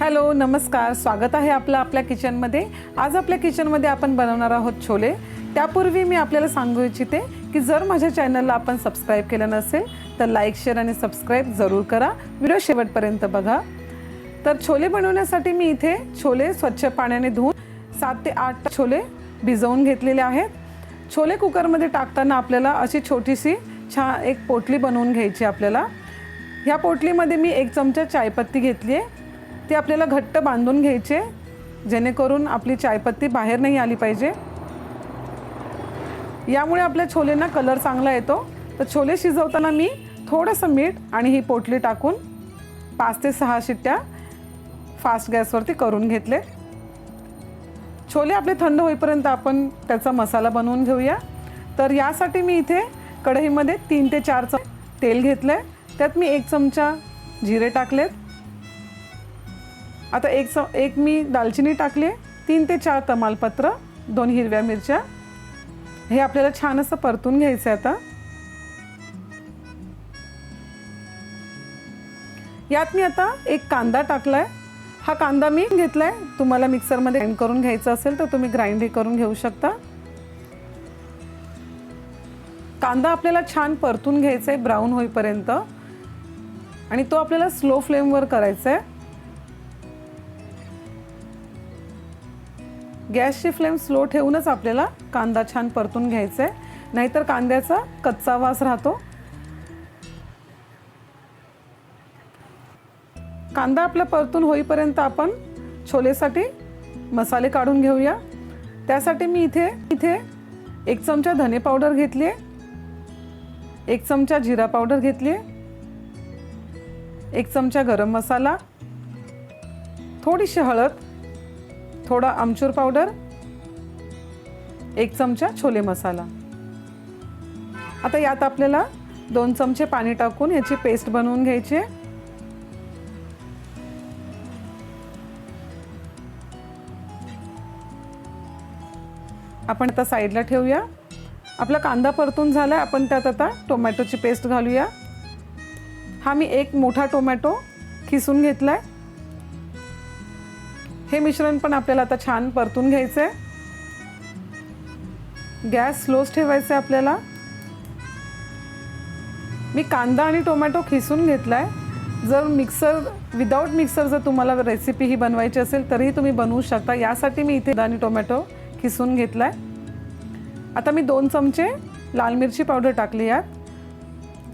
Hello नमस्कार, स्वागत आहे आपलं आपल्या किचनमध्ये। आज आपल्या किचनमध्ये आपण बनवणार आहोत छोले। त्यापूर्वी मी आपल्याला सांगू इच्छिते की जर माझ्या चॅनलला आपण सबस्क्राइब केलं नसेल तर लाईक शेअर आणि सबस्क्राइब जरूर करा। व्हिडिओ शेवटपर्यंत बघा। तर छोले बनवण्यासाठी मी इथे छोले स्वच्छ पाण्याने धुवून 7 ते 8 छोले भिजवून घेतलेले आहेत। छोले कुकरमध्ये टाकताना आपल्याला अशी छोटीशी छान एक पोटली बनवून घ्यायची आपल्याला। ह्या पोटलीमध्ये मी 1 चमचा चायपत्ती घेतली आहे। ते आपल्याला घट्ट बांधून घ्यायचे जेणेकरून आपली चायपत्ती बाहेर नाही आली पाहिजे। यामुळे आपल्या छोलेंना कलर चांगला येतो। तर छोले शिजवताना मी थोडंसं मीठ आणि ही पोटली टाकून 5 ते 6 शिट्ट्या फास्ट गॅसवरती करून घेतले। छोले आपले थंड होईपर्यंत आपण त्याचा मसाला बनवून घेऊया। तर यासाठी मी इथे कढईमध्ये 3 ते 4 चमचे तेल घेतले। त्यात मी 1 चमचा जिरे टाकलेत। आता एक मी दालचिनी टाकली, 3 ते 4 तमालपत्र, 2 हिरव्या मिरच्या। हे आपल्याला छान असं परतून घ्यायचं आहे। आता यात मी आता 1 कांदा टाकलाय। हा कांदा मी घेतलाय। तुम्हाला मिक्सरमध्ये ग्राइंड करून घ्यायचा असेल तर तुम्ही ग्राइंड करून घेऊ शकता। कांदा आपल्याला छान परतून घ्यायचा आहे ब्राऊन होईपर्यंत, आणि तो आपल्याला स्लो फ्लेमवर करायचा आहे। गॅसची फ्लेम स्लो ठेवूनच आपल्याला कांदा छान परतून घ्यायचा आहे, नाहीतर कांद्याचा कच्चा वास राहतो। कांदा आपला परतून होईपर्यंत आपण छोलेसाठी मसाले काढून घेऊया। त्यासाठी मी इथे 1 चमचा धने पावडर घेतली आहे, 1 चमचा जिरा पावडर घेतली आहे, 1 चमचा गरम मसाला, थोडीशी हळद, थोडा आमचूर पावडर, 1 चमचा छोले मसाला। आता यात आपल्याला 2 चमचे पाणी टाकून याची पेस्ट बनवून घ्यायची आहे। आपण आता साईडला ठेवूया। आपला कांदा परतून झाला, आपण त्यात आता टोमॅटोची पेस्ट घालूया। हा मी 1 मोठा टोमॅटो खिसून घेतलाय। हे मिश्रण पण आपल्याला आता छान परतून घ्यायचं आहे। गॅस स्लोच ठेवायचा आहे आपल्याला। मी कांदा आणि टोमॅटो खिसून घेतलाय। जर विदाउट मिक्सर जर तुम्हाला रेसिपी ही बनवायची असेल तरीही तुम्ही बनवू शकता। यासाठी मी इथे आणि टोमॅटो खिसून घेतलाय। आता मी 2 चमचे लाल मिरची पावडर टाकली यात।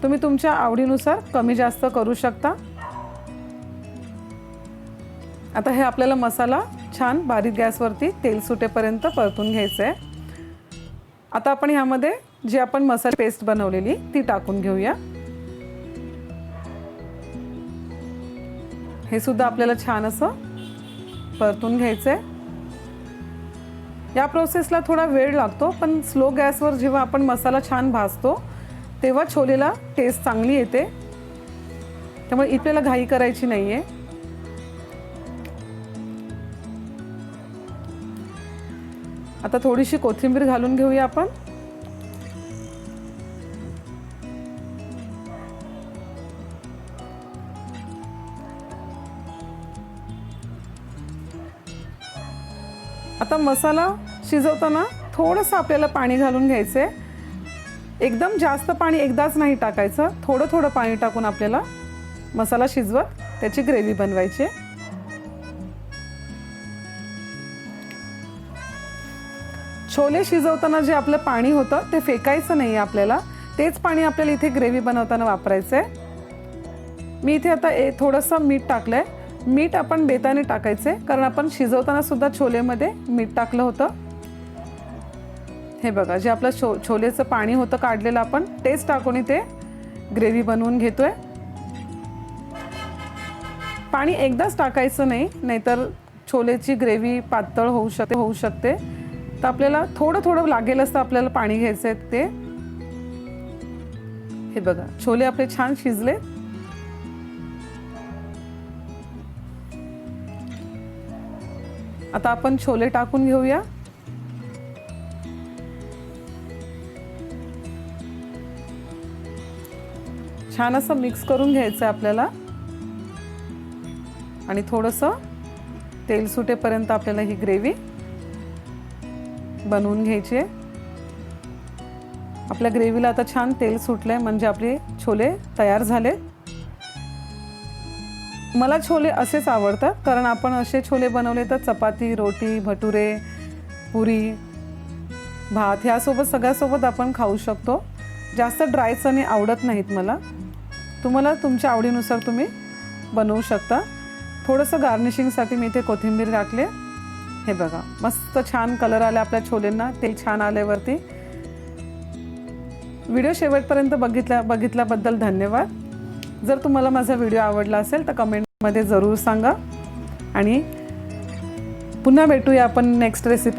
तुम्ही तुमच्या आवडीनुसार कमी जास्त करू शकता। आता हे आपल्याला मसाला छान बारीक गॅसवरती तेल सुटेपर्यंत परतून घ्यायचं आहे। आता आपण ह्यामध्ये जे आपण मसाला पेस्ट बनवलेली ती टाकून घेऊया। हे सुद्धा आपल्याला छान असं परतून घ्यायचं आहे। या प्रोसेसला थोडा वेळ लागतो, पण स्लो गॅसवर जेव्हा आपण मसाला छान भाजतो तेव्हा छोलेला टेस्ट चांगली येते। त्यामुळे आपल्याला घाई करायची नाहीये। आता थोडीशी कोथिंबीर घालून घेऊया आपण। आता मसाला शिजवताना थोडंसं आपल्याला पाणी घालून घ्यायचं आहे। एकदम जास्त पाणी एकदाच नाही टाकायचं, थोडं थोडं पाणी टाकून आपल्याला मसाला शिजवत त्याची ग्रेव्ही बनवायची आहे। छोले शिजवताना जे आपलं पाणी होतं ते फेकायचं नाही आहे आपल्याला, तेच पाणी आपल्याला इथे ग्रेव्ही बनवताना वापरायचं आहे। मी इथे आता थोडंसं मीठ टाकलं आहे। मीठ आपण बेताने टाकायचं आहे, कारण आपण शिजवताना सुद्धा छोलेमध्ये मीठ टाकलं होतं। हे बघा, जे आपलं छोलेचं पाणी होतं काढलेलं आपण तेच टाकून इथे ग्रेव्ही बनवून घेतोय। पाणी एकदाच टाकायचं नाही, नाहीतर छोलेची ग्रेव्ही पातळ होऊ शकते। तर आपल्याला थोडं थोडं लागेल असं आपल्याला पाणी घ्यायचं आहे ते। हे बघा, छोले आपले छान शिजले। आता आपण छोले टाकून घेऊया। छान असं मिक्स करून घ्यायचं आहे आपल्याला, आणि थोडंसं तेल सुटेपर्यंत आपल्याला ही ग्रेव्ही बनवून घ्यायची आहे। आपल्या ग्रेव्हीला आता छान तेल सुटलंय म्हणजे आपले छोले तयार झाले। मला छोले असेच आवडतात कारण आपण असे छोले बनवले तर चपाती, रोटी, भटुरे, पुरी, भात ह्यासोबत सगळ्यासोबत आपण खाऊ शकतो। जास्त ड्राय चणे आवडत नाहीत मला। तुम्हाला तुमच्या आवडीनुसार तुम्ही बनवू शकता। थोडंसं गार्निशिंगसाठी मी इथे कोथिंबीर टाकले। हे बघा मस्त छान कलर आला आपल्या छोलेंना, तेल छान आल्यावरती। व्हिडिओ शेवटपर्यंत बघितल्याबद्दल धन्यवाद। जर तुम्हाला माझा व्हिडिओ आवडला असेल तर कमेंटमध्ये जरूर सांगा आणि पुन्हा भेटूया आपण नेक्स्ट रेसिपी